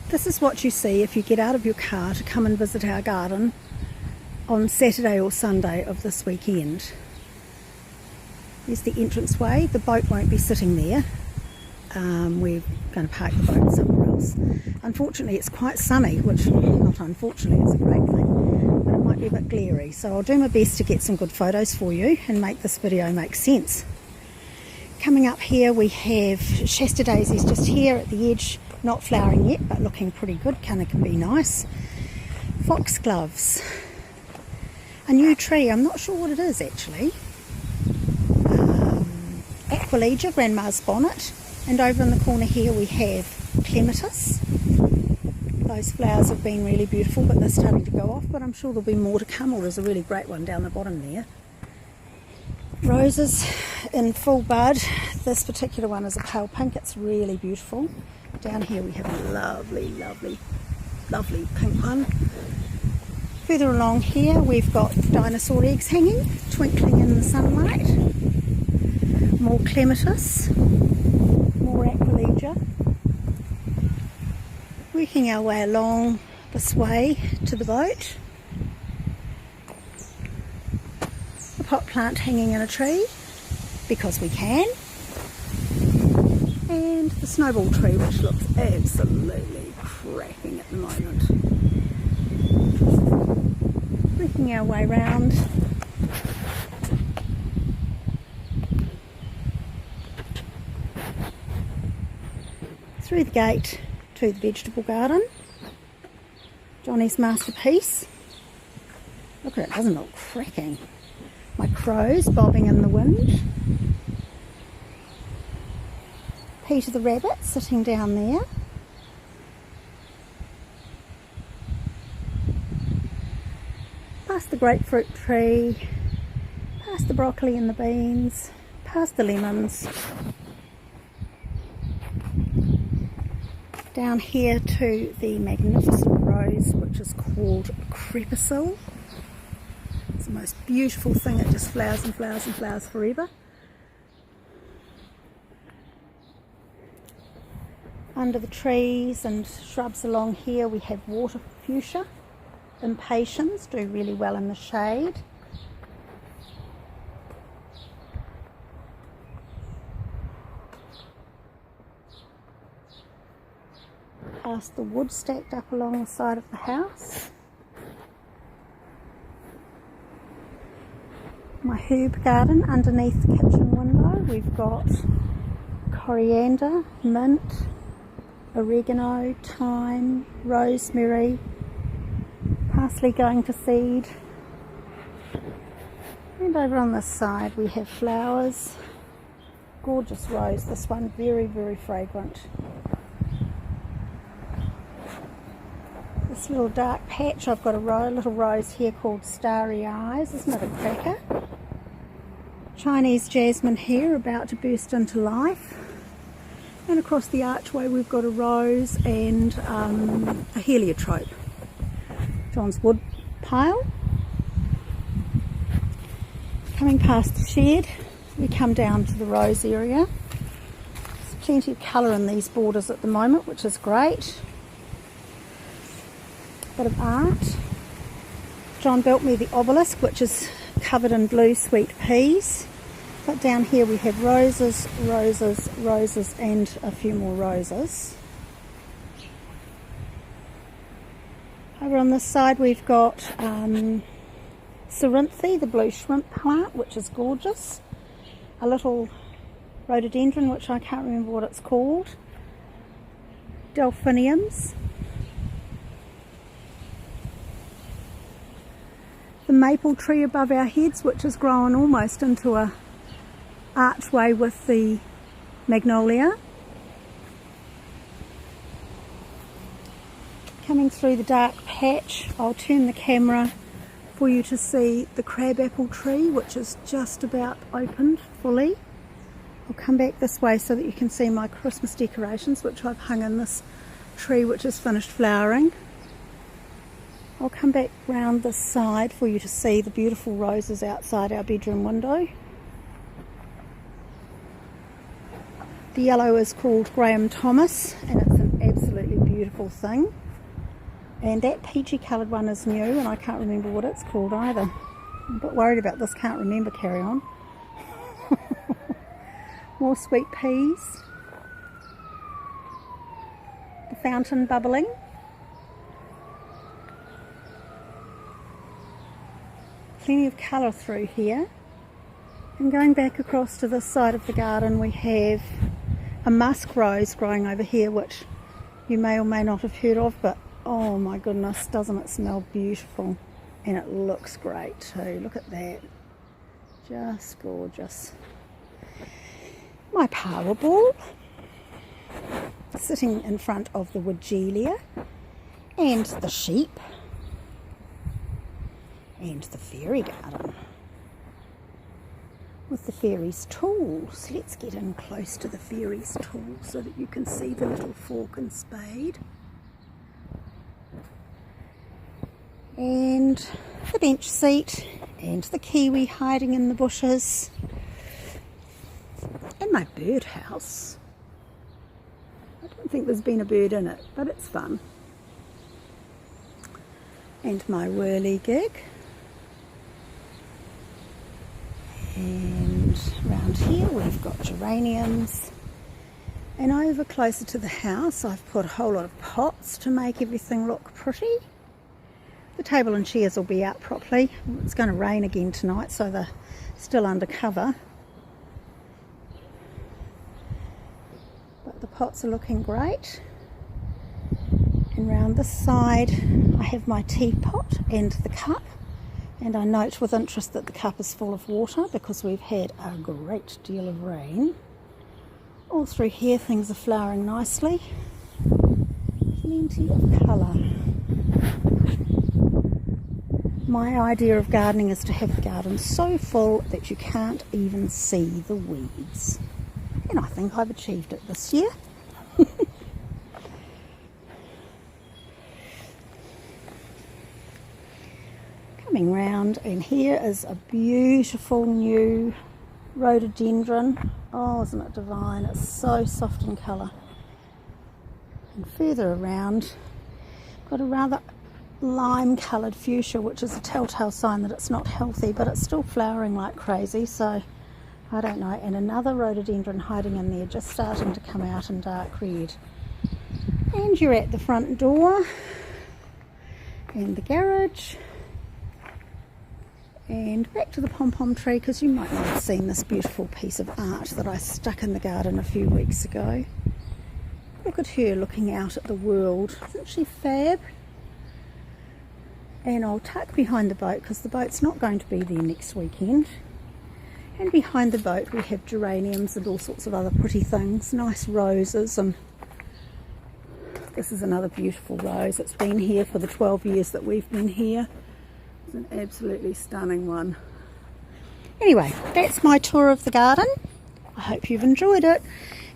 This is what you see if you get out of your car to come and visit our garden on Saturday or Sunday of this weekend. There's the entranceway. The boat won't be sitting there. We're going to park the boat somewhere else. Unfortunately, it's quite sunny, which, not unfortunately, it's a great thing, but it might be a bit glary. So I'll do my best to get some good photos for you and make this video make sense. Coming up here, we have Shasta daisies just here at the edge, not flowering yet, but looking pretty good, can be nice. Foxgloves. A new tree, I'm not sure what it is actually. Aquilegia, Grandma's Bonnet. And over in the corner here we have Clematis. Those flowers have been really beautiful, but they're starting to go off, but I'm sure there'll be more to come, or there's a really great one down the bottom there. Roses in full bud. This particular one is a pale pink, it's really beautiful. Down here we have a lovely, lovely, lovely pink one. Further along here we've got dinosaur eggs hanging, twinkling in the sunlight. More Clematis. More Aquilegia. Working our way along this way to the boat. A pot plant hanging in a tree, because we can. And the snowball tree, which looks absolutely cracking at the moment. Working our way round. Through the gate to the vegetable garden. Johnny's masterpiece. Look at it, doesn't it look cracking? My crows bobbing in the wind. Peter the rabbit sitting down there. Past the grapefruit tree, past the broccoli and the beans, past the lemons. Down here to the magnificent rose, which is called Crepisil. It's the most beautiful thing, it just flowers and flowers and flowers forever. Under the trees and shrubs along here we have water fuchsia. Impatiens do really well in the shade. Past the wood stacked up along the side of the house. My herb garden underneath the kitchen window. We've got coriander, mint, oregano, thyme, rosemary, parsley going to seed. And over on this side we have flowers. Gorgeous rose, this one very, very fragrant. This little dark patch, I've got a little rose here called Starry Eyes. Isn't it a cracker? Chinese jasmine here about to burst into life. And across the archway we've got a rose and a heliotrope. John's wood pile. Coming past the shed, we come down to the rose area. There's plenty of colour in these borders at the moment, which is great. Bit of art. John built me the obelisk, which is covered in blue sweet peas. But down here we have roses, roses, roses, and a few more roses. Over on this side we've got Cerinthe, the blue shrimp plant, which is gorgeous. A little rhododendron, which I can't remember what it's called. Delphiniums. The maple tree above our heads, which has grown almost into a archway with the magnolia. Coming through the dark patch, I'll turn the camera for you to see the crabapple tree, which is just about opened fully. I'll come back this way so that you can see my Christmas decorations, which I've hung in this tree, which is finished flowering. I'll come back round this side for you to see the beautiful roses outside our bedroom window. The yellow is called Graham Thomas, and it's an absolutely beautiful beautiful thing. And that peachy coloured one is new, and I can't remember what it's called either. I'm a bit worried about this, can't remember, carry on. More sweet peas. The fountain bubbling. Plenty of colour through here. And going back across to this side of the garden, we have a musk rose growing over here, which you may or may not have heard of, but oh my goodness, doesn't it smell beautiful? And it looks great too. Look at that. Just gorgeous. My Powerball sitting in front of the Woodgelia and the sheep and the fairy garden with the fairies' tools. Let's get in close to the fairies' tools so that you can see the little fork and spade. And the bench seat and the kiwi hiding in the bushes. And my birdhouse. I don't think there's been a bird in it, but it's fun. And my whirligig. And around here we've got geraniums. And over closer to the house I've put a whole lot of pots to make everything look pretty. The table and chairs will be out properly. It's going to rain again tonight, so they're still under cover. But the pots are looking great. And round this side I have my teapot and the cup. And I note with interest that the cup is full of water because we've had a great deal of rain. All through here things are flowering nicely. Plenty of colour. My idea of gardening is to have the garden so full that you can't even see the weeds. And I think I've achieved it this year. Coming round, and here is a beautiful new rhododendron. Oh, isn't it divine? It's so soft in colour. And further around, got a rather lime coloured fuchsia, which is a telltale sign that it's not healthy, but it's still flowering like crazy, so I don't know. And another rhododendron hiding in there, just starting to come out in dark red. And you're at the front door and the garage. And back to the pom-pom tree, because you might not have seen this beautiful piece of art that I stuck in the garden a few weeks ago. Look at her looking out at the world. Isn't she fab? And I'll tuck behind the boat because the boat's not going to be there next weekend. And behind the boat we have geraniums and all sorts of other pretty things. Nice roses, and this is another beautiful rose. It's been here for the 12 years that we've been here. It's an absolutely stunning one. Anyway, that's my tour of the garden. I hope you've enjoyed it.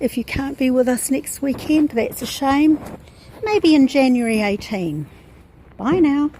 If you can't be with us next weekend, that's a shame. Maybe in January 18. Bye now.